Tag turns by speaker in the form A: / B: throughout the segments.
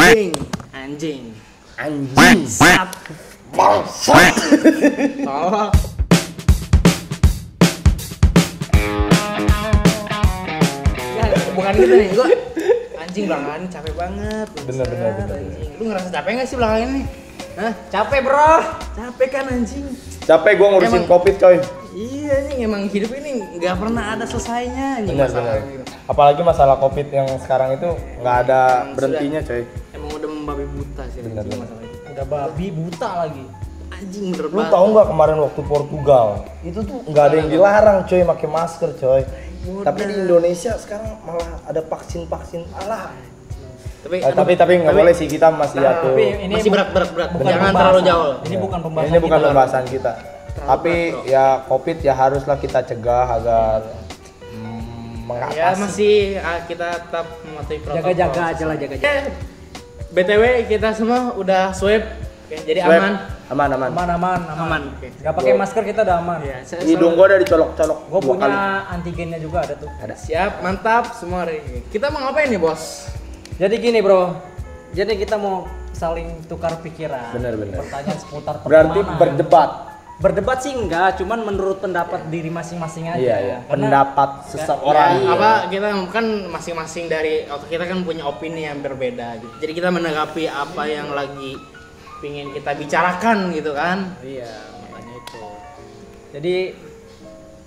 A: Anjing. Anjing.
B: Bangsat.
A: Tolong. Ya, bukan gitu nih, gua anjing belakangan capek banget.
B: Bener.
A: Anjing. Lu ngerasa capek enggak sih belakangan ini? Hah? Capek, Bro. Capek kan anjing.
B: Capek gua ngurusin Covid, coy.
A: Iya nih, emang hidup ini nggak pernah ada selesainya anjing.
B: Bener.
A: Gitu.
B: Apalagi masalah Covid yang sekarang itu nggak ada berhentinya, coy.
A: Emang udah membabi buta sih
B: Bener.
A: masalah itu.
C: Udah babi buta lagi.
A: Anjing bener
B: Lu
A: banget.
B: tahu nggak kemarin waktu Portugal itu tuh nggak ada yang dilarang, coy, pakai masker, coy. Tapi di Indonesia sekarang malah ada vaksin alah. Tapi nggak boleh sih, kita masih atur.
C: Tapi ini
A: Masih berat.
C: bukan
A: Jangan
C: pembahasan.
A: terlalu jauh.
C: Ini bukan pembahasan.
B: Ini bukan
C: kita.
B: pembahasan kita. Tapi ya Covid ya haruslah kita cegah agar mengatasi.
A: Ya masih kita tetap mematuhi protokol.
C: Jaga-jaga aja lah, jaga-jaga.
A: BTW kita semua udah swab. Oke, jadi
B: Swab.
A: aman.
C: Aman.
A: Oke.
C: Gak pakai masker kita udah aman.
A: Iya, saya
B: Hidung gua udah dicolok-colok.
C: Gue
B: dua
C: punya
B: kali.
C: antigennya juga ada tuh.
B: Ada.
A: siap, mantap semua hari ini. Kita mau ngapain nih, Bos?
C: Jadi gini bro, jadi kita mau saling tukar pikiran.
B: Bener.
C: Pertanyaan seputar
B: Berarti
C: pertemanan.
B: berdebat.
C: Berdebat sih enggak, cuman menurut pendapat diri masing-masing aja.
B: Iya.
C: Karena
B: Pendapat seseorang.
A: Ya, apa kita kan masing-masing dari otak kita kan punya opini yang berbeda gitu. Jadi kita menanggapi apa yang lagi pingin kita bicarakan gitu kan.
C: iya, makanya itu. Jadi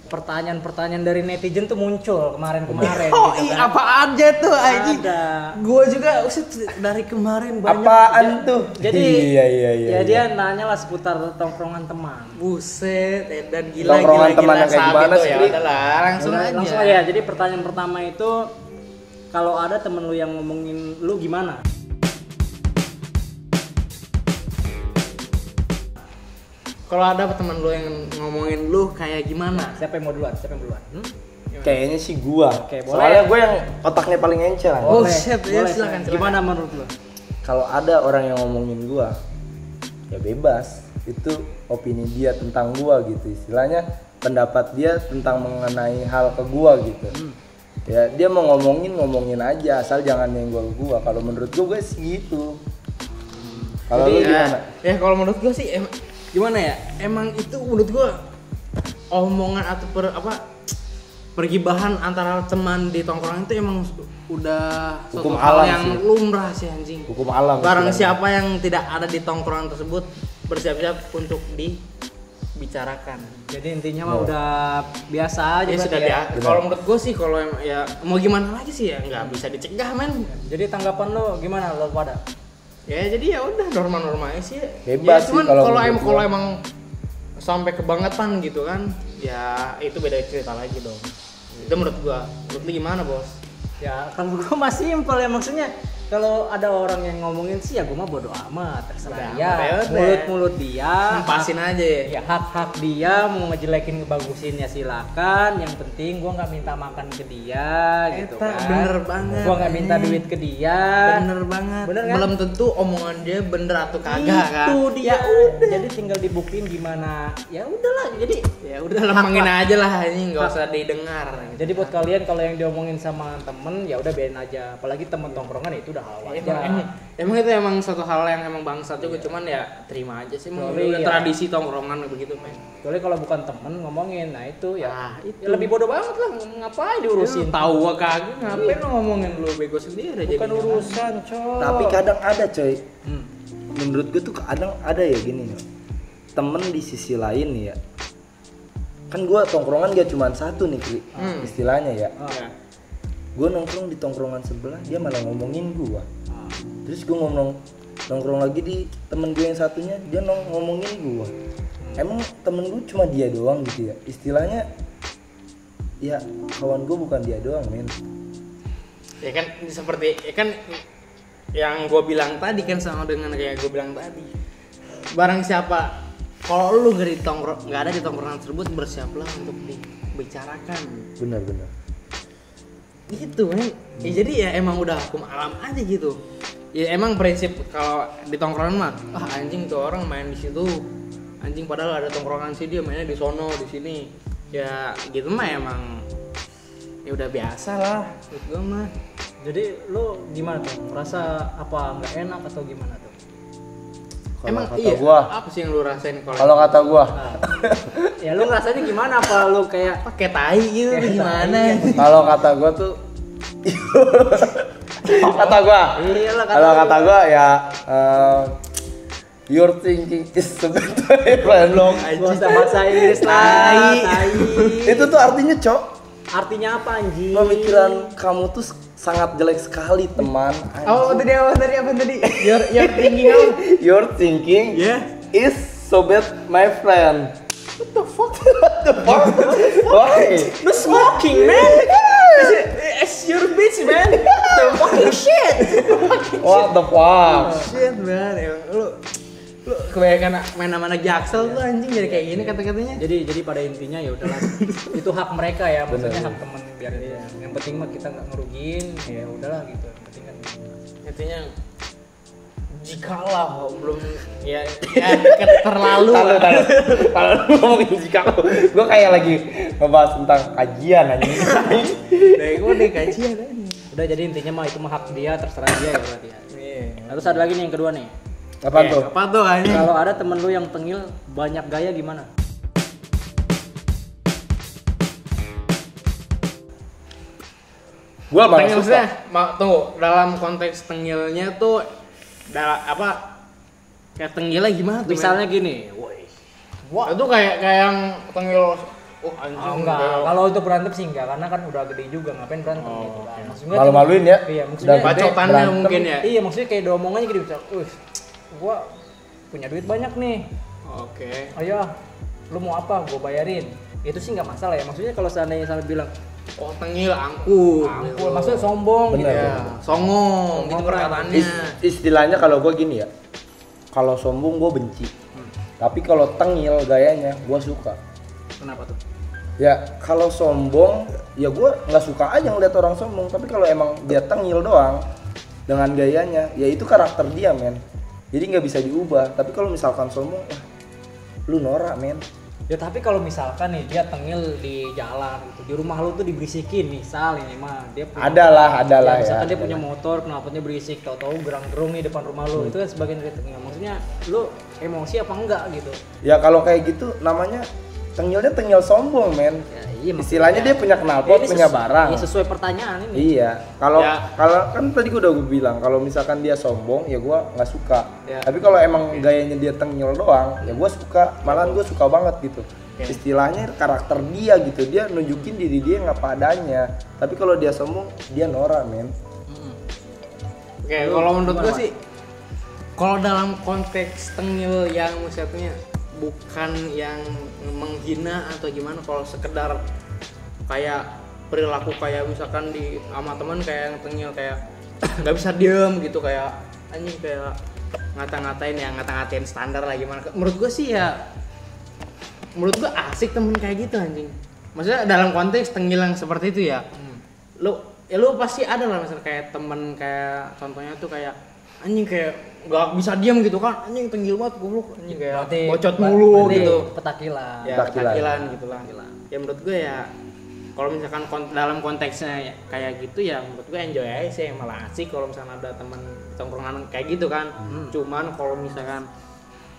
C: pertanyaan-pertanyaan dari netizen tuh muncul kemarin-kemarin
A: Oh,
C: gitu
A: iya,
C: kan.
A: apa aja tuh anjing.
C: Ada.
A: Gua juga uset dari kemarin banyak.
B: Apaan tuh?
C: Jadi
B: Iya.
C: dia nanya lah seputar tongkrongan teman.
A: Buset, dan gila
B: Tongkrongan teman yang kayak
A: sabi
B: gimana
A: tuh,
B: sih,
A: ya
B: Ri?
A: udahlah, langsung aja.
C: Langsung aja. Jadi pertanyaan pertama itu kalau ada temen lu yang ngomongin lu gimana?
A: Kalau ada teman lu yang ngomongin lu kayak gimana?
C: Siapa yang mau duluan?
B: Kayaknya sih gua.
C: Oke, boleh.
B: Soalnya gua yang otaknya paling encer.
A: Oh,
C: Boleh,
A: shit, ya,
C: boleh,
A: silakan.
C: Gimana menurut lu?
B: Kalau ada orang yang ngomongin gua, ya bebas. Itu opini dia tentang gua gitu. Istilahnya pendapat dia tentang mengenai hal ke gua gitu. Ya dia mau ngomongin aja, asal jangan nyenggol gua. Kalau menurut gua sih gitu. Kalau lu
A: Jadi,
B: gimana?
A: Ya kalau menurut gua sih gimana ya? Emang itu menurut gua omongan atau pergibahan antara teman di tongkrongan itu emang udah suatu
B: Hukum
A: hal
B: alam
A: yang
B: sih.
A: lumrah sih anjing.
B: Hukum alam.
A: Barang
B: istilahnya.
A: siapa yang tidak ada di tongkrongan tersebut bersiap-siap untuk dibicarakan.
C: Jadi intinya mah udah biasa aja
A: Ya
C: berarti
A: sudah
C: ya.
A: dia. Kalau menurut gue sih kalau ya mau gimana lagi sih ya nggak bisa dicegah men.
C: Jadi tanggapan lu gimana lu pada?
A: Ya jadi ya udah normal-normal aja sih.
B: Bebas
A: Ya, cuman
B: sih kalau
A: kalau
B: menurut
A: kalau
B: gua.
A: emang sampai kebangetan gitu kan, ya itu beda cerita lagi dong. Itu menurut gua. Menurut lu gimana, Bos?
C: Ya kalau gua masih simpel ya, maksudnya kalau ada orang yang ngomongin sih ya gua mah bodo amat, terserah
A: Udah,
C: dia.
A: udah.
C: Mulut-mulut dia.
A: Lepasin aja ya.
C: Ya hak dia mau ngejelekin ngebagusin ya silakan, yang penting gua nggak minta makan ke dia gitu
A: Eta,
C: kan.
A: bener banget.
C: Gua nggak minta duit ke dia.
A: Bener banget.
C: Bener kan?
A: Belum tentu omongan dia bener atau kagak kan.
C: Itu dia. Ya, jadi tinggal dibuktiin gimana. Ya udahlah, jadi
A: Ya udah lempengin aja lah ini nggak usah didengar.
C: jadi buat kalian kalau yang diomongin sama temen ya udah biarin aja, apalagi temen tongkrongan itu udah hal wajar.
A: Emang itu emang suatu hal yang emang bangsat juga, cuman ya terima aja sih.
C: Sorry,
A: Udah
C: ya.
A: tradisi tongkrongan begitu men.
C: Kecuali kalau bukan temen ngomongin, nah itu ya,
A: Ah, itu.
C: ya lebih bodoh banget lah, ngapain diurusin?
A: Tahu gua kagak ngapain lu ngomongin lu bego sendiri
C: Bukan
A: jadinya.
C: urusan, coy.
B: Tapi kadang ada, coy.
C: Hmm.
B: Menurut gue tuh kadang ada ya gini nih. Temen di sisi lain nih ya. Kan gue tongkrongan gak cuma satu nih, Kri. Istilahnya ya.
A: Ya.
B: Gue nongkrong di tongkrongan sebelah, dia malah ngomongin gue.
C: Ah.
B: Terus gue nongkrong lagi di temen gue yang satunya, dia ngomongin gue. Emang temen gue cuma dia doang gitu ya? Istilahnya ya kawan gue bukan dia doang, men.
A: Ya kan seperti ya kan yang gue bilang tadi kan sama dengan kayak gue bilang tadi. Barang siapa kalau lu nggak ada di tongkrongan tersebut, bersiaplah untuk dibicarakan.
B: Bener.
A: Gitu kan. Ya, jadi ya emang udah hukum alam aja gitu. Ya emang prinsip kalau di tongkrongan mah, anjing tuh orang main di situ. Anjing padahal ada tongkrongan sih dia mainnya di sono di sini. Ya gitu mah emang ya udah biasa lah menurut gue mah.
C: Jadi lu gimana tuh? Merasa apa nggak enak atau gimana tuh?
B: Kalau kata
A: iya,
B: gua,
A: apa sih yang lu rasain
B: kalau kata gua,
C: Nah, ya lu rasanya gimana? Apa lu kayak
A: pakai tai gitu gimana?
B: kalau kata gua tuh, kata gua,
C: iyalah
B: kalau kata gua ya, your thinking is the better long.
C: bahasa Inggris lah, tai.
B: Itu tuh artinya cok,
C: Artinya apa anjing?
B: pemikiran kamu tuh sangat jelek sekali teman.
A: Oh, tadi apa tadi? Your thinking apa?
B: Your thinking
A: Yeah.
B: is so bad, my friend. What the fuck? Why?
C: Lu smoking man. It's your bitch man. The fucking shit.
B: What the fuck?
A: Shit man, ya, lu kebanyakan main sama anak Jaksel tuh anjing jadi kayak gini kata-katanya.
C: Jadi pada intinya ya udahlah. Itu hak mereka ya, maksudnya
B: Bener.
C: hak temen biarin dia. Yang penting mah kita nggak ngerugiin, ya udahlah gitu. Yang penting kan
A: Intinya jikalau belum ya terlalu
B: Tahu. Kalau lu ngomongin jika gua kayak lagi ngebahas tentang kajian anjing.
A: dari gue deh kajian aja.
C: udah, jadi intinya mah itu mah hak dia, terserah dia ya berarti ya.
A: Iya.
C: Nah, terus ada lagi nih yang kedua nih.
B: Apa tuh?
A: Apa tuh anjing?
C: Kalau ada temen lu yang tengil banyak gaya gimana?
B: Gua malah
A: Tengil
B: suka.
A: tunggu, dalam konteks tengilnya tuh apa kayak tengilnya gimana tuh?
C: Misalnya gini, woi.
A: Wah, itu kayak yang tengil anjing.
C: Oh, enggak, kalau untuk berantem sih enggak, karena kan udah gede juga, ngapain berantem gitu kan. Maksudnya
B: Malu-maluin ya?
C: Iya,
B: Udah
C: maksudnya
B: gede,
A: bacotannya
B: berantem.
A: mungkin ya.
C: Iya, maksudnya kayak diomongannya gitu bisa, gua punya duit banyak nih.
A: Oke.
C: Ayo, lu mau apa? Gua bayarin. Itu sih nggak masalah ya. Maksudnya kalau seandainya sampai bilang,
A: Oh, tengil angkuh.
C: ampun, maksudnya sombong
B: Bener.
C: gitu.
A: Ya, songong gitu
C: Songong
A: perkataannya.
B: Istilahnya kalau gua gini ya. Kalau sombong gua benci. Tapi kalau tengil gayanya gua suka.
C: Kenapa tuh?
B: Ya kalau sombong ya gua nggak suka aja ngeliat orang sombong. Tapi kalau emang dia tengil doang dengan gayanya, ya itu karakter dia men. Jadi nggak bisa diubah. Tapi kalau misalkan sombong, lu norak men.
C: Ya tapi kalau misalkan nih dia tengil di jalan gitu, di rumah lu tuh diberisikin, misal ini mah dia punya,
B: Adalah
C: ya, misalkan
B: ya.
C: dia punya motor, knalpotnya berisik, tahu-tahu gerang-gerung nih depan rumah lu, itu kan sebagian dari tengil. Maksudnya lu emosi apa enggak gitu?
B: Ya kalau kayak gitu namanya tengilnya tengil sombong men.
C: Ya, iya,
B: Istilahnya
C: maksudnya-
B: dia punya knalpot,
C: ini
B: punya barang.
C: Iya, sesuai pertanyaan ini.
B: Iya, kalau
A: Ya.
B: kalau kan tadi gua udah bilang kalau misalkan dia sombong ya gua nggak suka.
A: Ya.
B: Tapi kalau emang gayanya dia tengil doang, ya gua suka. Malahan gua suka banget gitu.
A: Oke.
B: Istilahnya karakter dia gitu, dia nunjukin diri dia nggak padanya. Tapi kalau dia sombong, dia norak men.
A: Oke,
C: Lu
A: kalau menurut
C: gimana,
A: gua
C: Mak?
A: sih kalau dalam konteks tengil yang maksudnya bukan yang menghina atau gimana, kalau sekedar kayak perilaku kayak misalkan di sama teman kayak yang tengil kayak nggak bisa diem gitu, kayak anjing kayak ngata-ngatain standar lah gimana. Menurut gua sih ya, menurut gua asik temen kayak gitu anjing. Maksudnya dalam konteks tengil yang seperti itu ya. Lu pasti ada lah misalnya kayak temen kayak contohnya tuh kayak anjing kayak nggak bisa diam gitu kan, anjing tengil banget goblok, anjing kayak bocot mulu
C: berarti
A: gitu.
C: Petakilan.
A: Ya petakilan gitu lah. Ya menurut gue ya kalau misalkan dalam konteksnya kayak gitu ya menurut gue enjoy aja sih, malah asik kalau misalkan ada teman tongkrongan kayak gitu kan. Cuman kalau misalkan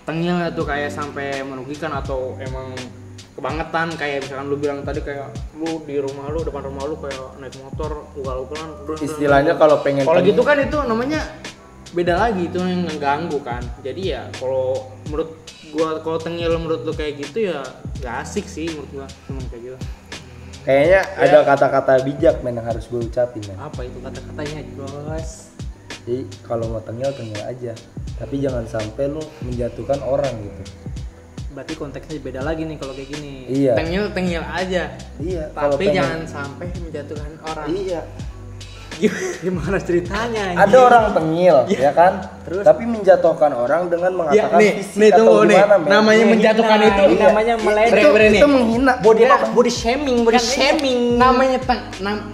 A: tengil tuh kayak sampai merugikan atau emang kebangetan kayak misalkan lu bilang tadi kayak lu di rumah lu, depan rumah lu kayak naik motor ugal-ugalan.
B: Istilahnya kalau pengen
A: Kalau
B: tengil-
A: gitu kan itu namanya beda lagi, itu yang ngeganggu kan. Jadi ya kalau menurut gua kalau tengil menurut lu kayak gitu ya gak asik sih menurut gua temen kayak gitu.
B: kayaknya ada kata-kata bijak men yang harus gue ucapin men.
C: Apa itu kata-katanya, Bos?
B: Jadi kalau mau tengil aja. Tapi jangan sampai lu menjatuhkan orang gitu.
C: Berarti konteksnya beda lagi nih kalau kayak gini.
B: Iya.
A: Tengil aja.
B: Iya. kalau
A: Tapi
B: pengen-
A: jangan sampai menjatuhkan orang.
B: Iya.
C: Gimana ceritanya?
B: Ada orang tengil, ya kan?
C: Terus?
B: Tapi menjatuhkan orang dengan
A: Ya,
B: mengatakan
A: nih
B: fisik atau
A: tunggu nih.
B: gimana, men.
A: Namanya menjatuhkan itu
C: Ini namanya meledek.
B: Itu menghina.
C: Body shaming, body shaming.
A: namanya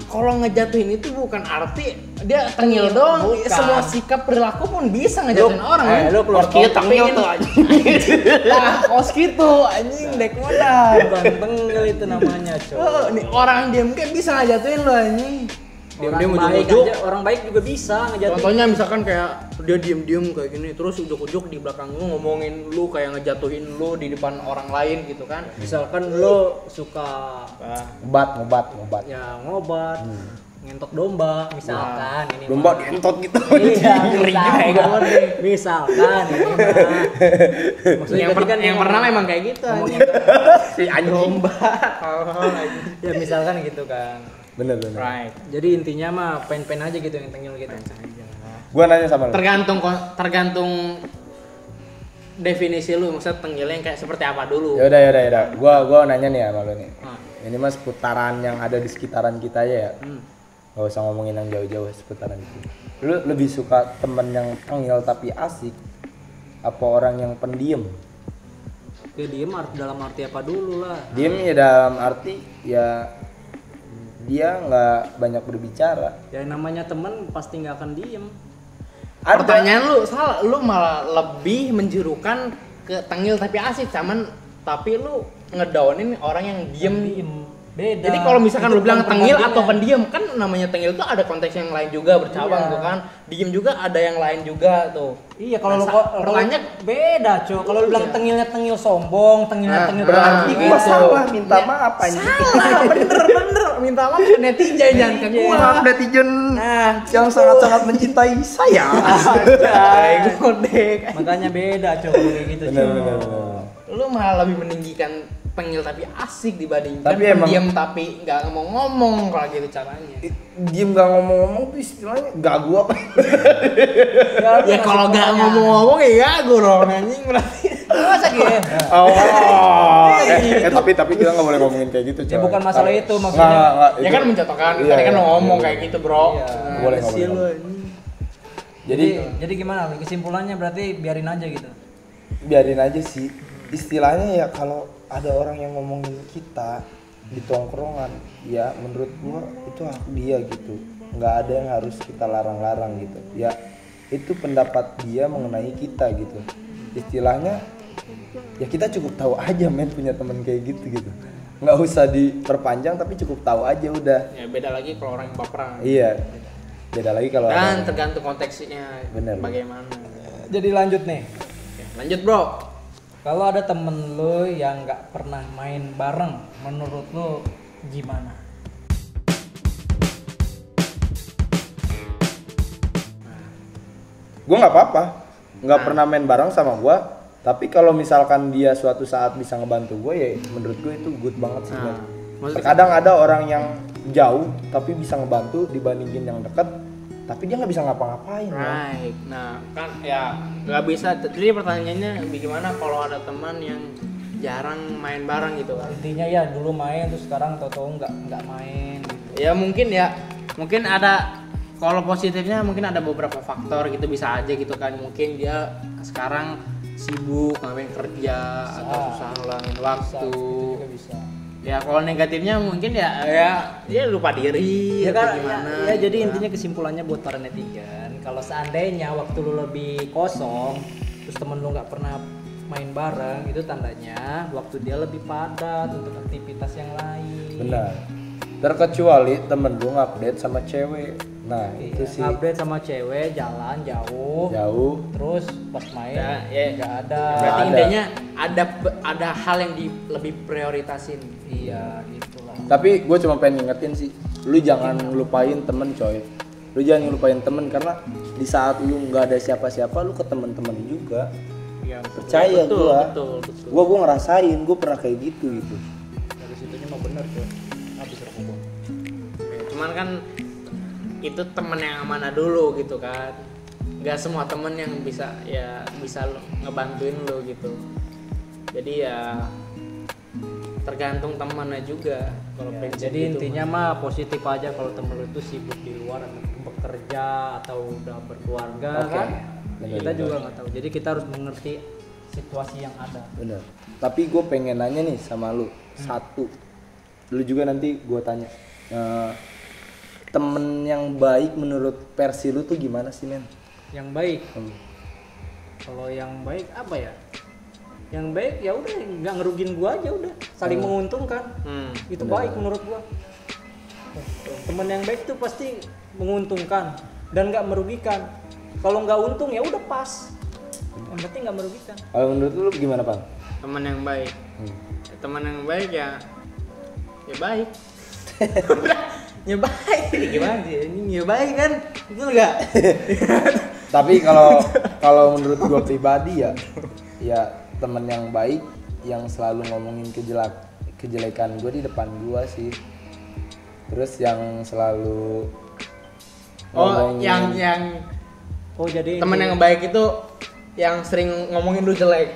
A: kalau ngejatuhin itu bukan arti dia tengil doang.
C: Bukan.
A: Semua sikap perilaku pun bisa ngejatuhin orang. kan?
C: Lu keluar
A: Kos gitu
C: tengil tuh
A: Lah, kos gitu anjing dek modal.
C: Bukan tengil itu namanya, Cok.
A: Oh, nih orang diem kayak bisa ngejatuhin lo anjing. Diam-diam
C: Orang baik
A: ujuk-ujuk.
C: aja, orang baik juga bisa ngejatuhin.
A: Contohnya misalkan kayak dia diem-diem kayak gini, terus ujuk-ujuk di belakang lu ngomongin lu kayak ngejatuhin lu di depan orang lain gitu kan.
C: Misalkan lo suka
B: ngobat.
C: ya ngobat, ngentot domba misalkan ini.
B: Domba
C: mah.
B: dientot gitu.
C: Iya,
A: Ngeri juga ya,
C: misalkan ini mah. Maksudnya
A: Yang,
C: tadi kan
A: yang pernah memang kayak gitu.
C: ngomongin
B: Si anjing.
A: Domba.
C: ya misalkan gitu kan.
B: Bener.
A: Right.
C: Jadi intinya mah pen-pen aja gitu yang tengil gitu.
B: Gua nanya sama lu.
A: Tergantung definisi lu, maksudnya tengilnya yang kayak seperti apa dulu.
B: Ya udah. Gua nanya nih sama lu nih.
A: Ah.
B: Ini mah seputaran yang ada di sekitaran kita aja ya.
A: Hmm.
B: Gak usah ngomongin yang jauh-jauh, seputaran itu. Lu lebih suka temen yang tengil tapi asik apa orang yang pendiam?
C: Ya diem dalam arti apa dulu lah.
B: Diem ya dalam arti ya dia nggak banyak berbicara.
C: Ya namanya teman pasti nggak akan diem.
A: Pertanyaan lu salah, lu malah lebih menjurukan ke tengil tapi asik, tapi lu ngedownin orang yang diem.
C: Beda.
A: Jadi kalau misalkan
C: Itu
A: lu bilang
C: bukan
A: tengil
C: perbandingan.
A: atau pendiam, kan namanya tengil tuh ada konteks yang lain juga bercabang
C: Iya.
A: tuh kan. Diem juga ada yang lain juga tuh.
C: Iya kalau lu
A: Nah,
C: pertanyaan beda, Cok. Kalau lu bilang
A: Iya.
C: tengilnya tengil sombong, tengilnya tengil
B: Berarti
C: berarti
B: gua
C: gitu.
B: salah minta
A: Ya,
B: maaf anjing.
A: Salah, bener. Minta maaf ke netizen jangan ke gua.
B: Maaf netizen
A: Nah,
B: yang sangat-sangat mencintai saya.
A: Ay, godek.
C: Makanya beda, Cok, kayak gitu, Cok.
B: Bener.
A: Lu malah lebih meninggikan tengil tapi asik dibandingkan
B: Tapi emang-
A: pendiam tapi nggak ngomong kalau gitu caranya.
B: Diem gak ngomong-ngomong tuh istilahnya gagu apa?
A: Ya kalau nggak ngomong-ngomong ya gagu dong anjing berarti.
C: Masa gitu?
B: Oh. Tapi kita nggak boleh ngomongin kayak gitu,
C: Ya
B: coy.
C: bukan masalah itu, maksudnya.
B: Nggak,
A: Ya
B: itu-
A: kan mencontohkan,
B: Iya,
A: tadi kan
B: iya,
A: lo ngomong
B: iya.
A: kayak gitu bro.
C: Iya.
B: Boleh, nggak
A: sih
B: boleh.
A: lu, anjing.
B: Jadi
C: gimana? Kesimpulannya berarti biarin aja gitu.
B: biarin aja sih. Istilahnya ya kalau ada orang yang ngomongin kita di tongkrongan, ya menurut gua itu hak dia gitu. Nggak ada yang harus kita larang-larang gitu. Ya itu pendapat dia mengenai kita gitu. Istilahnya ya kita cukup tahu aja men punya temen kayak gitu. Nggak usah diperpanjang tapi cukup tahu aja udah.
A: Ya beda lagi kalau orang yang baperan.
B: Iya. Beda lagi kalau
A: Dan
B: ada-
A: tergantung konteksnya
B: Bener.
A: bagaimana.
C: Jadi lanjut nih.
A: Oke, lanjut bro.
C: Kalau ada temen lu yang nggak pernah main bareng, menurut lu gimana?
B: Gue nggak apa-apa, nggak pernah main bareng sama gue. Tapi kalau misalkan dia suatu saat bisa ngebantu gue, ya menurut gue itu good banget sih.
A: Nah,
B: men.
A: maksudnya-
B: Terkadang ada orang yang jauh tapi bisa ngebantu dibandingin yang deket, tapi dia nggak bisa ngapa-ngapain. men.
A: Right. Nah, kan ya nggak bisa. Jadi pertanyaannya bagaimana kalau ada teman yang jarang main bareng gitu kan?
C: Intinya ya dulu main terus sekarang tau-tau nggak main.
A: Ya mungkin ada, kalau positifnya mungkin ada beberapa faktor gitu, bisa aja gitu kan. Mungkin dia sekarang sibuk ngapain kerja atau susah ngulangin waktu.
C: Itu juga bisa.
A: Ya kalau negatifnya mungkin ya lupa diri
C: Ya
A: atau
C: kan,
A: gimana.
C: ya jadi
A: gitu.
C: intinya kesimpulannya buat para netizen, kalau seandainya waktu lu lebih kosong, terus temen lu nggak pernah main bareng, itu tandanya waktu dia lebih padat untuk aktivitas yang lain.
B: Benar. Terkecuali temen lu ngupdate sama cewek. Nah
C: Iya,
B: itu sih
C: update sama cewek jalan jauh,
B: jauh.
C: terus pas main
A: Ya,
C: nggak ada.
A: berarti
B: ada.
A: intinya ada hal yang lebih prioritasin.
C: Iya gitulah.
B: Tapi gue cuma pengen ngingetin sih, lu jangan lupain temen coy. Lu jangan lupain temen karena di saat lu nggak ada siapa-siapa, lu ke temen-temen juga.
A: Ya,
B: Percaya
A: betul,
B: gua.
A: betul.
B: Gue ngerasain, gue pernah kayak gitu.
C: Dari situnya mah bener tuh. Habis rokok.
A: Cuman kan itu temen yang mana dulu gitu kan. Gak semua temen yang bisa ngebantuin lo gitu. Jadi ya tergantung temannya juga. Kalau
C: Ya,
A: prinsip
C: jadi
A: gitu
C: intinya mah positif aja kalau temen lu itu sibuk di luar atau bekerja atau udah berkeluarga
B: Oke.
C: kan.
B: Bener,
C: Kita
B: bener.
C: juga nggak tahu. Jadi kita harus mengerti situasi yang ada.
B: Bener. Tapi gue pengen nanya nih sama lu satu. Lu juga nanti gue tanya. Temen yang baik menurut versi lu tuh gimana sih men?
C: Yang baik. Kalau yang baik apa ya? Yang baik ya udah nggak ngerugin gua aja udah. Saling menguntungkan.
A: Hmm.
C: Itu
B: Bener.
C: baik menurut gua. Teman yang baik tuh pasti menguntungkan dan nggak merugikan. Kalau nggak untung ya udah pas. Yang penting nggak merugikan.
B: Kalau menurut lu gimana, Pan?
A: Teman yang baik. Teman yang baik ya baik. Ya baik. Gimana sih? Ini ya baik kan? Betul enggak?
B: Tapi kalau menurut gua pribadi ya teman yang baik yang selalu ngomongin kejelekan gua di depan gua sih. Terus yang selalu
A: yang
C: jadi
A: teman yang baik itu yang sering ngomongin lu jelek.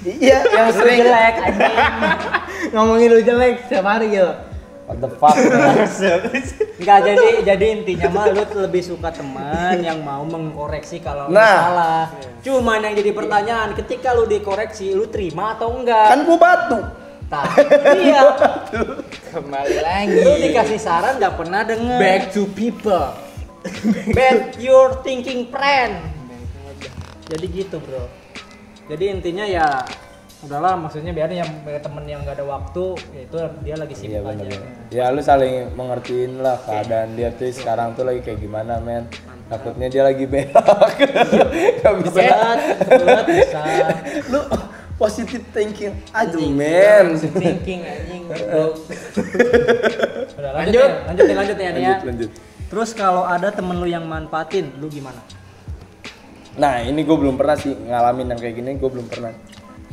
B: iya,
A: Yang sering
C: jelek anjing.
A: ngomongin lu jelek setiap hari gitu.
B: what the fuck.
C: Enggak, jadi intinya mah lu lebih suka teman yang mau mengkoreksi kalau lu
B: Nah.
C: salah. Cuman yang jadi pertanyaan, ketika lu dikoreksi, lu terima atau enggak?
B: Kan gua batu.
C: Iya.
A: Kembali lagi.
C: Lu dikasih saran nggak pernah denger.
A: Back to people.
C: Bad your thinking friend. Jadi gitu bro. Jadi intinya ya udahlah, maksudnya biarin yang temen yang nggak ada waktu, ya itu dia lagi
B: Iya
C: sibuk aja.
B: benar. Ya lu saling mengertiin lah keadaan dia tuh sekarang tuh lagi kayak gimana, men. Takutnya dia lagi berak. Gak bisa.
C: Kebetulan bisa.
B: Lu positive thinking aja, men.
A: Thinking anjing. Bro.
C: Udah,
A: Lanjut.
C: lanjut nih ya.
B: Lanjut.
C: Terus kalau ada temen lu yang manfaatin, lu gimana?
B: Nah, ini gue belum pernah sih ngalamin yang kayak gini, gue belum pernah.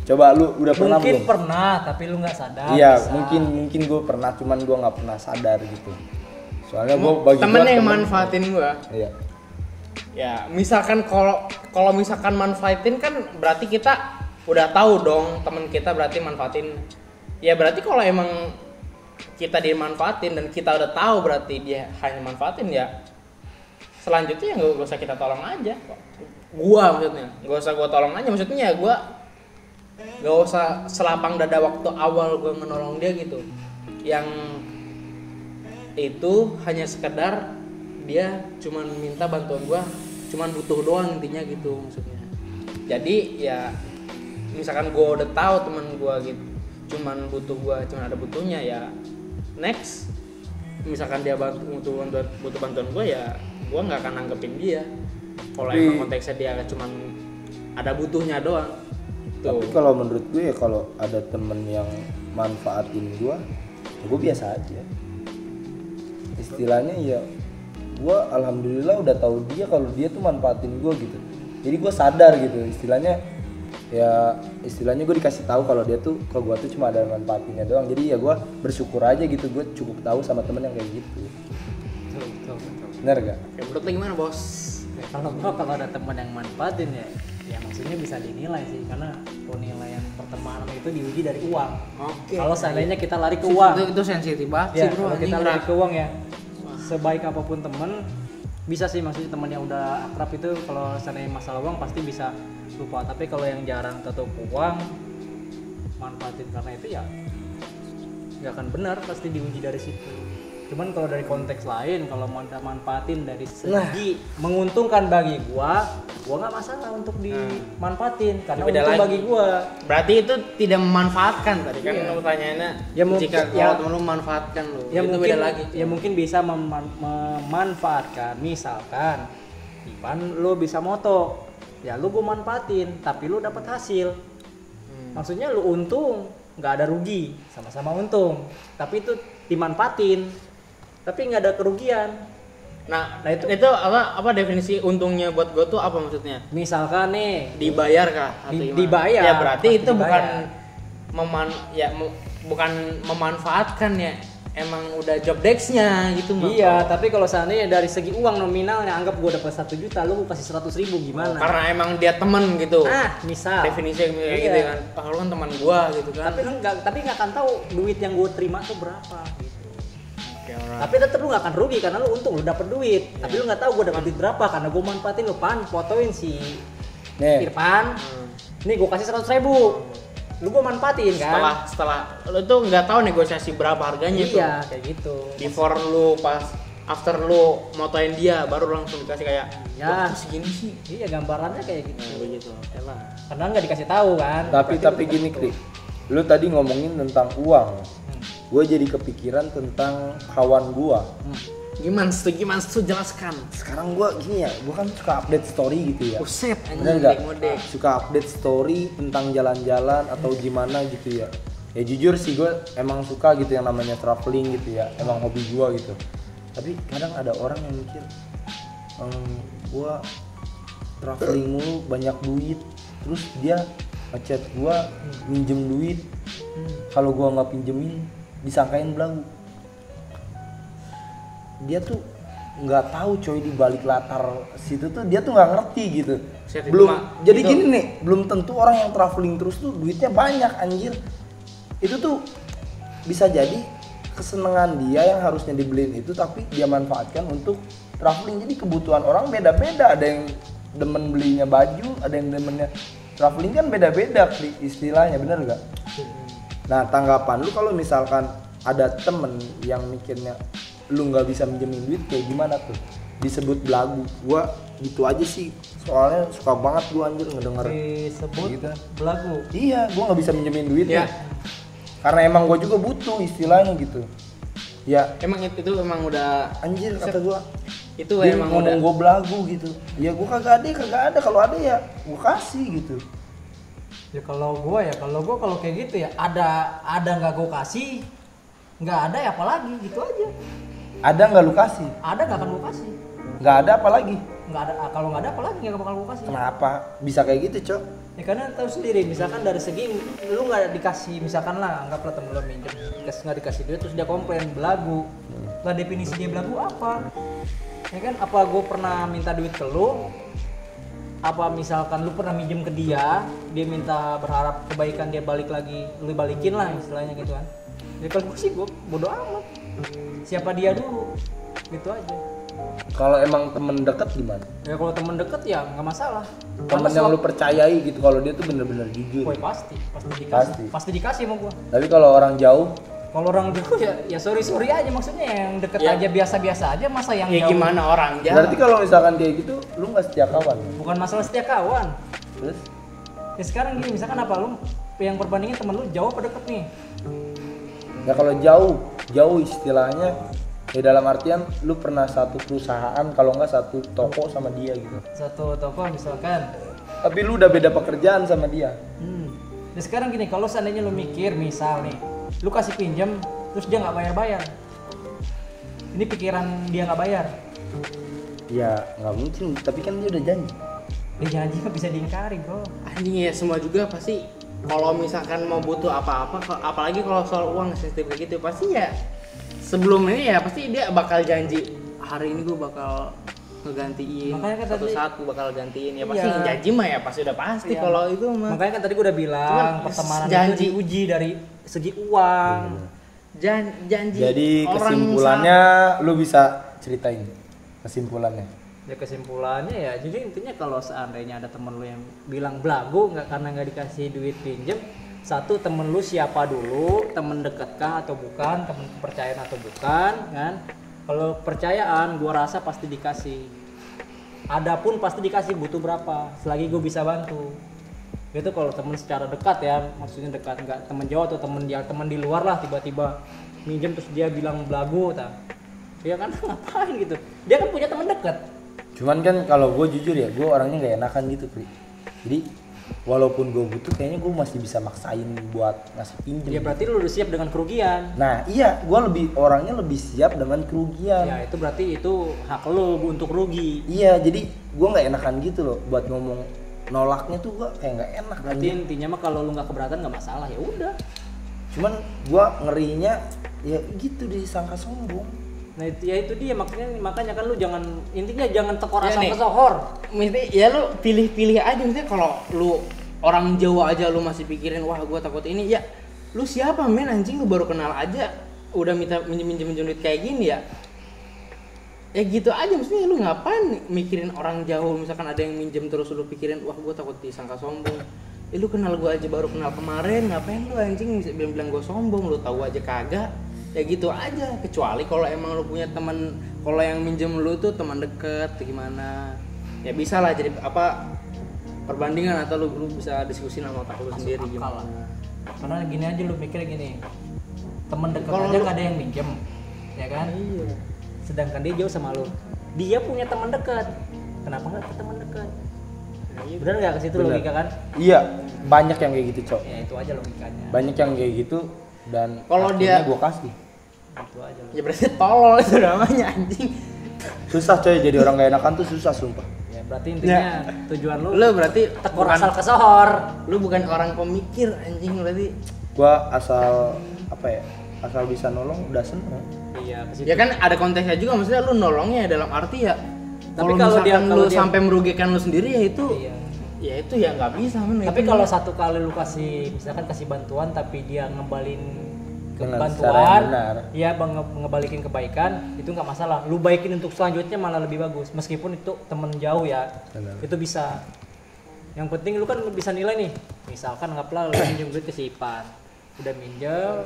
B: Coba lu udah pernah
C: Mungkin
B: belum?
C: pernah, tapi lu nggak sadar.
B: Iya,
C: bisa.
B: mungkin gue pernah, cuman gue nggak pernah sadar gitu. Soalnya gue bagi
A: Temen
B: gua
A: yang
B: temen-
A: manfaatin gua.
B: Iya.
A: Ya, misalkan kalau misalkan manfaatin kan berarti kita udah tahu dong temen kita berarti manfaatin. Ya berarti kalau emang kita dimanfaatin dan kita udah tahu berarti dia hanya manfaatin, ya selanjutnya ya nggak usah kita tolong aja. Gua maksudnya nggak usah gua tolong aja, maksudnya ya gua nggak usah selapang dada waktu awal gua menolong dia gitu. Yang itu hanya sekedar dia cuman minta bantuan gua, cuman butuh doang intinya gitu maksudnya. Jadi ya misalkan gua udah tahu teman gua gitu cuman butuh gua, cuman ada butuhnya, ya next misalkan dia butuh bantuan gua, ya gua nggak akan nanggepin dia kalau
B: Tapi-
A: emang konteksnya dia cuman ada butuhnya doang.
B: Tapi kalau menurut gue ya kalau ada temen yang manfaatin gue, ya gue biasa aja. Istilahnya ya gue alhamdulillah udah tahu dia kalau dia tuh manfaatin gue gitu. Jadi gue sadar gitu istilahnya gue dikasih tahu kalau dia tuh ke gue tuh cuma ada manfaatinnya doang. Jadi ya gue bersyukur aja gitu, gue cukup tahu sama temen yang kayak gitu.
C: Betul.
B: Bener gak?
A: Ya, menurut lo gimana bos?
C: Ya, kalau ada teman yang manfaatin ya maksudnya bisa dinilai sih, karena penilaian pertemanan itu diuji dari uang.
A: Oke.
C: Kalau seandainya kita lari ke uang,
A: Itu sensitif banget
C: ya
A: sih bro.
C: kalau kita
A: anjing.
C: lari ke uang ya, sebaik apapun teman bisa sih, maksudnya teman yang udah akrab itu kalau seandainya masalah uang pasti bisa lupa. Tapi kalau yang jarang tutup uang, manfaatin karena itu ya nggak akan benar, pasti diuji dari situ. Cuman kalau dari konteks lain, kalau manfaatin dari segi menguntungkan bagi gua nggak masalah untuk dimanfaatin karena
A: Beda
C: untung
A: lagi.
C: bagi gua.
A: Berarti itu tidak memanfaatkan tadi kan
C: Iya.
A: pertanyaannya.
C: Ya, mungkin-
A: jika
C: ya.
A: kalau temen lu memanfaatkan lu,
C: Ya
A: itu
C: mungkin,
A: beda lagi.
C: ya mungkin bisa memanfaatkan, misalkan Ivan lu bisa moto, ya lu gua manfaatin tapi lu dapat hasil. Maksudnya lu untung, nggak ada rugi, sama-sama untung, tapi itu dimanfaatin tapi nggak ada kerugian.
A: Nah,
C: Nah, itu-
A: itu apa definisi untungnya buat gue tuh apa maksudnya?
C: Misalkan nih
A: Dibayar kah atau gimana?
C: Dibayar,
A: Ya berarti
C: pasti
A: itu
C: dibayar.
A: bukan memanfaatkan ya. Emang udah job desk-nya gitu mah.
C: iya, tapi kalau seandainya dari segi uang nominalnya, anggap gua dapat 1 juta, lu kasih 100.000 gimana?
A: Karena emang dia temen gitu.
C: Misal
A: Definisinya kayak
C: Iya.
A: gitu kan. Ah, lu kan teman gua gitu kan.
C: tapi nggak akan tahu duit yang gua terima tuh berapa gitu.
A: Oke, alright.
C: Tapi tetap lu gak akan rugi karena lu untung, lu dapet duit. Tapi lu gak tahu gue dapet duit berapa karena gue manfaatin lu, Pan, fotoin si
B: Nih,
C: Irfan. Nih gue kasih 100.000. Lu gue manfaatin kan?
A: Setelah lu tuh nggak tahu negosiasi berapa harganya tuh.
C: Iya, kayak gitu.
A: Before lu after lu motoin dia baru langsung dikasih kayak
C: Ya.
A: "Wah, segini sih."
C: Iya, gambarannya kayak gitu.
A: Begitu.
C: Elah. Karena nggak dikasih tahu kan.
B: tapi
C: Berarti lu
B: gini,
C: dapat
B: Kri. Lu tadi ngomongin tentang uang. Gue jadi kepikiran tentang kawan gua.
A: Gimana tuh jelaskan.
B: Sekarang gua gini ya, gua kan suka update story gitu ya.
A: Buset
B: Bener
A: anjing
B: nggak?
A: mode.
B: Suka update story tentang jalan-jalan atau gimana gitu ya. Ya jujur sih gue emang suka gitu yang namanya traveling gitu ya, emang hobi gua gitu. Tapi kadang ada orang yang mikir, gua traveling mulu banyak duit, terus dia ngechat gua minjem duit, kalau gua nggak pinjemin disangkain belagu. Dia tuh nggak tahu coy di balik latar situ tuh dia tuh nggak ngerti gitu.
A: Set,
B: Belum jadi
A: itu.
B: gini nih, belum tentu orang yang traveling terus tuh duitnya banyak anjir. Itu tuh bisa jadi kesenangan dia yang harusnya dibeliin itu tapi dia manfaatkan untuk traveling. Jadi kebutuhan orang beda-beda, ada yang demen belinya baju, ada yang demennya traveling, kan beda-beda istilahnya, bener gak? Nah tanggapan lu kalau misalkan ada temen yang mikirnya lu nggak bisa minjemin duit kayak gimana tuh, disebut belagu? Gua gitu aja sih, soalnya suka banget gua anjir ngedenger
C: Disebut
B: gitu.
C: belagu.
B: Iya, gua nggak bisa minjemin duit
A: Ya.
B: ya. Karena emang gua juga butuh istilahnya gitu. Ya
A: Emang itu emang udah
B: anjir kata gua,
A: itu
B: dia
A: emang
B: ngomong
A: udah
B: gua belagu gitu. Ya gua kagak ada, kalau ada ya gua kasih gitu.
C: Ya kalau gua kayak gitu ya ada nggak gua kasih, nggak ada ya apalagi gitu aja.
B: Ada nggak lu kasih?
C: Ada nggak akan gua kasih.
B: Nggak ada apalagi?
C: Nggak ada, kalau nggak ada apalagi nggak bakal gua kasih.
B: Kenapa bisa kayak gitu cok?
C: Ya karena tahu sendiri, misalkan dari segi lu nggak dikasih, misalkan lah anggaplah temen lu minjem nggak dikasih duit terus dia komplain belagu. Lah definisi dia belagu apa? Ya kan, apa gue pernah minta duit ke lu? Apa misalkan lu pernah minjem ke dia minta berharap kebaikan dia balik lagi, lu balikin lah istilahnya gitu kan. Ya kalau gue sih gue bodo amat. Siapa dia dulu, gitu aja.
B: Kalau emang temen deket gimana?
C: Ya kalau temen deket ya nggak masalah.
B: Temen yang lu percayai gitu, kalau dia tuh bener-bener jujur.
C: Woi pasti dikasih, pasti dikasih sama gua.
B: Tapi kalau orang jauh,
C: Kalau orang jauh ya sorry aja, maksudnya yang deket
A: Ya.
C: aja biasa-biasa aja, masa yang
A: ya
C: jauh.
A: gimana orang jauh.
B: berarti kalau misalkan kayak gitu, lu nggak setia kawan.
C: Bukan masalah setia kawan.
B: Terus?
C: Ya sekarang gini, misalkan apa lu yang perbandingin temen lu jauh apa deket nih?
B: Ya kalau jauh istilahnya, ya dalam artian lu pernah satu perusahaan, kalau nggak satu toko sama dia gitu.
C: Satu toko misalkan.
B: Tapi lu udah beda pekerjaan sama dia.
C: Nah sekarang gini, kalau seandainya lu mikir misal nih, lu kasih pinjam terus dia nggak bayar, ini pikiran dia nggak bayar.
B: Ya nggak mungkin, tapi kan dia udah janji.
C: Dia janji nggak bisa diingkari bro.
A: Anjing ya, semua juga pasti kalau misalkan mau butuh apa-apa, apalagi kalau soal uang sensitif kayak gitu, pasti ya sebelum ini ya pasti dia bakal janji hari ini gue bakal ngegantiin,
C: Makanya kan
A: satu
C: tadi-
A: saat gue bakal gantiin, ya pasti
C: Iya.
A: janji mah ya pasti udah pasti.
C: Iya.
A: Kalau itu mah
C: Makanya kan tadi gue udah bilang
A: Cuman
C: pertemanan
A: janji.
C: itu diuji dari segi uang.
A: janji
B: Jadi
A: orang
B: kesimpulannya, lu bisa ceritain kesimpulannya.
C: Ya kesimpulannya ya, jadi intinya kalau seandainya ada temen lu yang bilang belagu nggak karena nggak dikasih duit pinjem, satu, temen lu siapa dulu, temen deket kah atau bukan, temen kepercayaan atau bukan, kan? Kalau percayaan, gua rasa pasti dikasih. Adapun pasti dikasih, butuh berapa, selagi gue bisa bantu. Itu kalau temen secara dekat ya, maksudnya dekat, nggak temen jauh atau temen di luar lah, tiba-tiba minjem terus dia bilang belagu, tak? Ya kan ngapain gitu? Dia kan punya temen dekat.
B: Cuman kan kalau gue jujur ya, gue orangnya nggak enakan gitu, Pri. Jadi walaupun gue butuh, kayaknya gue masih bisa maksain buat ngasih pinjem.
C: Ya berarti lu udah siap dengan kerugian.
B: Nah iya, gue orangnya lebih siap dengan kerugian.
C: Ya itu berarti itu hak lu untuk rugi.
B: Iya, jadi gue nggak enakan gitu loh buat ngomong nolaknya tuh, gue kayak nggak enak.
C: Berarti
B: anjing.
C: intinya mah kalau lu nggak keberatan nggak masalah, ya udah.
B: Cuman gue ngerinya ya gitu disangka sombong.
C: Nah itu dia makanya kan lu intinya jangan tekor
A: Ya
C: asal
A: nih.
C: kesohor.
A: mesti ya lu pilih-pilih aja. Misalnya kalau lu orang Jawa aja lu masih pikirin wah gua takut ini, ya lu siapa men anjing, lu baru kenal aja udah minta minjem duit kayak gini ya. Ya gitu aja, maksudnya lu ngapain mikirin orang jauh, misalkan ada yang minjem terus lu pikirin wah gua takut disangka sombong. Lu kenal gua aja baru kenal kemarin, ngapain lu anjing bisa bilang gua sombong, lu tahu aja kagak. Ya gitu aja, kecuali kalau emang lu punya teman, kalau yang minjem lu tuh teman deket gimana, ya bisa lah jadi apa perbandingan, atau lu bisa diskusi sama otak lu sendiri
C: Akal
A: gimana.
C: lah. Karena gini aja lu mikirnya gini, temen deket
A: Kalau
C: aja
A: lu-
C: nggak ada yang minjem, ya kan?
A: Iya.
C: sedangkan dia jauh sama lu. Dia punya teman dekat, kenapa nggak ke teman dekat? Bener nggak ke situ
B: Bener.
C: logika kan?
B: Iya, banyak yang kayak gitu, Cok.
C: Ya itu aja logikanya.
B: Banyak yang kayak gitu dan
A: Kalau
B: akhirnya
A: dia-
B: gua kasih.
C: Itu aja.
A: Ya berarti tolol itu namanya anjing.
B: Susah coy, jadi orang gak enakan tuh susah sumpah.
C: Ya berarti intinya tujuan lu
A: Lu berarti
C: tekor asal kesohor.
A: lu bukan orang pemikir anjing berarti.
B: Gua asal apa ya? Asal bisa nolong udah seneng.
C: Iya, ke situ.
A: Ya kan ada konteksnya juga, maksudnya lu nolongnya dalam arti ya.
C: Tapi
A: Kalau
C: kalau dia-
A: misalkan
C: kalau
A: lu
C: dia-
A: sampai merugikan lu sendiri ya itu
C: Iya.
A: ya itu ya nggak bisa men.
C: Tapi
A: Itu
C: kalau
A: ya.
C: satu kali lu kasih misalkan kasih bantuan tapi dia ngebalin
B: Dengan cara yang
C: bantuan,
B: benar.
C: ya ngebalikin kebaikan itu nggak masalah. Lu baikin untuk selanjutnya malah lebih bagus. Meskipun itu temen jauh ya,
B: Benar.
C: itu bisa. Yang penting lu kan bisa nilai nih. Misalkan anggaplah lu minjem duit ke si Ipan, udah minjem,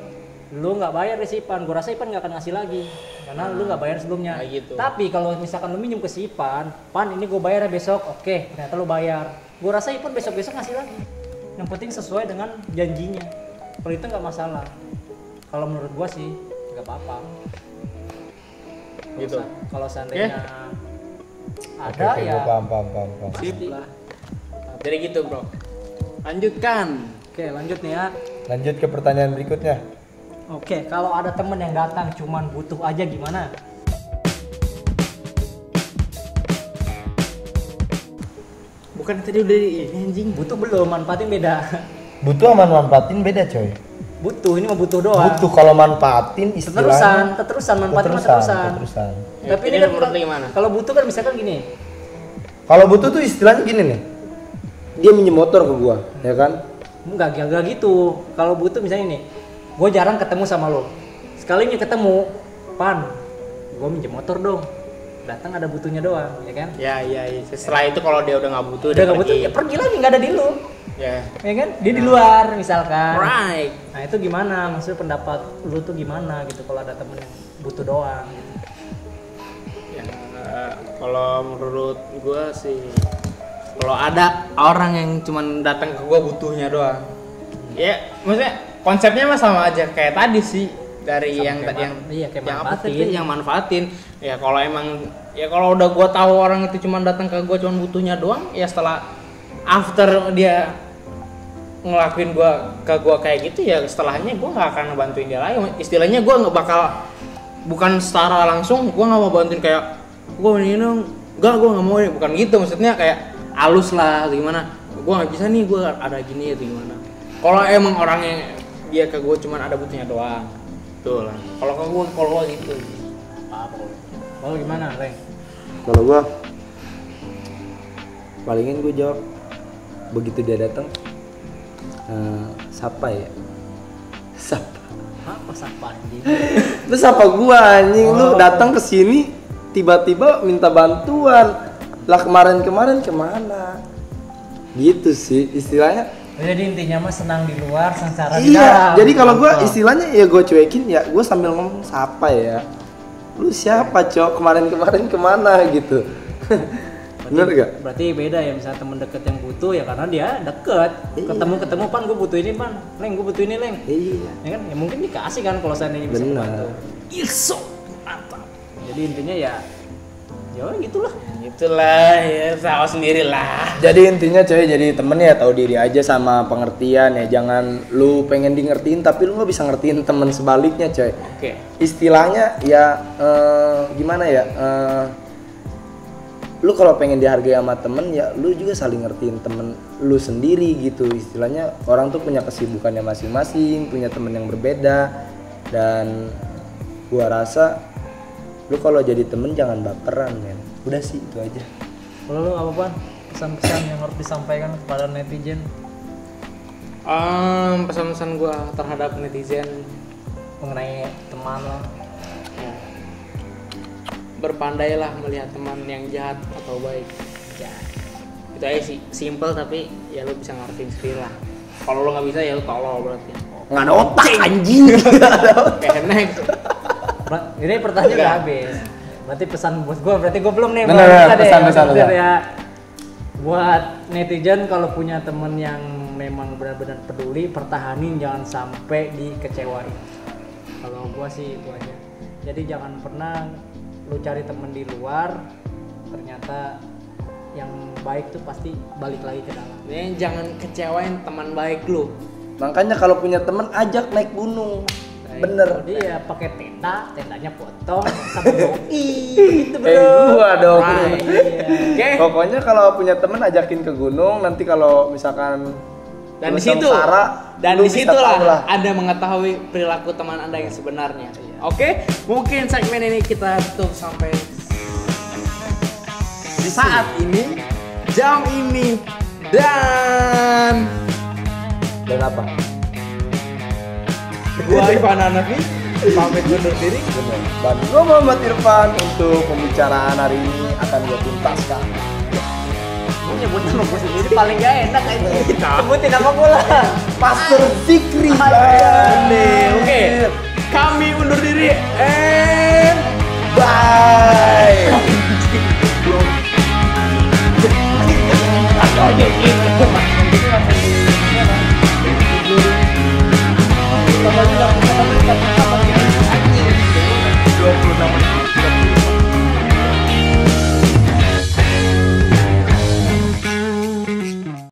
C: lu nggak bayar ke si Ipan, gua rasa Ipan nggak akan ngasih lagi karena lu nggak bayar sebelumnya.
A: Kayak gitu.
C: Tapi kalau misalkan lu minjem ke si Ipan, Pan ini gua bayar ya besok, oke, ternyata lu bayar, gua rasa Ipan besok ngasih lagi. Yang penting sesuai dengan janjinya. Kalau itu nggak masalah. Kalau menurut gua sih nggak apa-apa.
A: Gitu.
C: Kalau seandainya ada
B: Oke,
C: ya.
B: gua paham.
A: Sip lah. Jadi gitu bro. Lanjutkan.
C: Oke, lanjut nih ya.
B: Lanjut ke pertanyaan berikutnya.
C: Oke, kalau ada temen yang datang cuman butuh aja gimana?
A: Bukan tadi udah ini anjing.
C: Butuh belum, manfaatin beda.
B: Butuh sama manfaatin beda coy.
C: Butuh, ini mah butuh doang.
B: Butuh kalau manfaatin istilahnya
C: Terusan, manfaatin mah terusan.
B: Terusan.
C: Tapi
A: Ini
C: ini kan
A: menurut lu gimana?
C: kalau butuh kan misalkan gini.
B: Kalau butuh tuh istilahnya gini nih. Dia minjem motor ke gua, ya kan?
C: Enggak gitu. Kalau butuh misalnya nih, gue jarang ketemu sama lo. Sekalinya ketemu, Pan, gue minjem motor dong. Datang ada butuhnya doang, ya kan?
A: Ya. Setelah itu kalau dia udah nggak butuh,
C: Udah nggak butuh, ya pergi lagi, nggak ada di lu,
A: Ya.
C: ya kan? Dia di luar misalkan.
A: Right.
C: Nah itu gimana? Maksudnya pendapat lu tuh gimana gitu kalau ada temen yang butuh doang? Gitu.
A: Ya, kalau menurut gua sih, kalau ada orang yang cuman datang ke gua butuhnya doang, ya maksudnya konsepnya mah sama aja kayak tadi sih, dari
C: Sama
A: yang
C: kayak
A: tadi
C: kayak
A: yang apa
C: manfaatin.
A: tadi, yang manfaatin. Ya kalau emang ya kalau udah gua tahu orang itu cuman datang ke gua cuman butuhnya doang, ya setelah after dia ngelakuin gua kayak gitu, ya setelahnya gua nggak akan ngebantuin dia lagi. Istilahnya gua nggak bakal, bukan secara langsung gua nggak mau bantuin kayak gua ini dong, gua nggak mau, bukan gitu. Maksudnya kayak halus lah atau gimana, gua nggak bisa nih, gua ada gini atau gimana. Kalau emang orangnya dia ke gua cuman ada butuhnya doang, tuh lah. Kalau gua gitu.
C: Kalau gimana, Reng?
B: Kalau gua palingin gua jawab begitu dia datang, sapa ya? Sapa.
C: Apa sapa anjing?
B: Lu sapa gua anjing, lu datang ke sini tiba-tiba minta bantuan. Lah kemarin kemana? Gitu sih istilahnya.
C: Jadi intinya mah senang di luar, sengsara di dalam.
B: Iya, jadi kalau gua
C: Gitu.
B: istilahnya ya gua cuekin ya, gua sambil ngomong sapa ya. Lu siapa, Cok? Kemarin kemana gitu. Bener gak?
C: Berarti beda ya, misalnya temen deket yang butuh ya karena dia deket.
B: Iya.
C: Ketemu Pan, gue butuh ini Pan. Leng, gue butuh ini Leng.
B: Iya.
C: Ya kan? Ya mungkin dikasih kan kalau seandainya bisa
B: Benar.
C: membantu. Iso, mantap. Jadi intinya ya gitulah.
A: Itulah ya, tahu sendiri lah.
B: Jadi intinya coy, jadi temen ya tahu diri aja sama pengertian ya. Jangan lu pengen di ngertiin tapi lu nggak bisa ngertiin temen sebaliknya coy.
A: Oke.
B: Istilahnya ya gimana ya? Lu kalau pengen dihargai sama temen ya lu juga saling ngertiin temen lu sendiri gitu. Istilahnya orang tuh punya kesibukannya masing-masing, punya temen yang berbeda. Dan gua rasa lu kalau jadi temen jangan baperan men. Udah sih itu aja.
C: Kalau lu apa Pan? Pesan-pesan yang harus disampaikan kepada netizen?
A: Pesan-pesan gue terhadap netizen,
C: Mengenai teman lo.
A: ya, berpandailah melihat teman yang jahat atau baik. Ya, itu aja sih, simple tapi ya lu bisa ngertiin sendiri lah. Kalau lu nggak bisa ya lu tolol berarti.
B: Nggak ada otak anjing.
A: Kayak next.
C: Ini pertanyaan udah habis. Berarti pesan buat gue, berarti gue belum nih.
B: Bener,
C: Bang. Kita deh,
B: pesan.
C: ya. Buat netizen kalau punya temen yang memang benar-benar peduli, pertahanin, jangan sampai dikecewain. Kalau gue sih itu aja. Jadi jangan pernah lu cari temen di luar, ternyata yang baik tuh pasti balik lagi ke dalam.
A: Jangan kecewain teman baik lu.
B: Makanya kalau punya temen ajak naik gunung. Bener.
C: Dia pakai tendanya potong sama doi gitu bro.
B: Gua dong.
A: Oke.
B: Pokoknya kalau punya temen ajakin ke gunung, nanti kalau misalkan
A: Dan
B: lu
A: di situ,
B: sengsara,
A: dan
B: lu
A: di
B: bisa
A: situlah
B: tahu lah.
A: Anda mengetahui perilaku teman Anda yang sebenarnya. Oke, mungkin segmen ini kita tutup sampai di saat ini, jam ini, dan
B: apa?
A: gua Irfan Hanafi pamit undur diri.
B: Bener. Dan gua Muhammad Irfan untuk pembicaraan hari ini akan gua tuntaskan.
C: Gue nyebut nama gue sendiri paling gak enak aja. Sebutin nama gue lah.
B: Pastor Zikri.
A: Oke, kami undur diri and
B: Bye.
A: bye.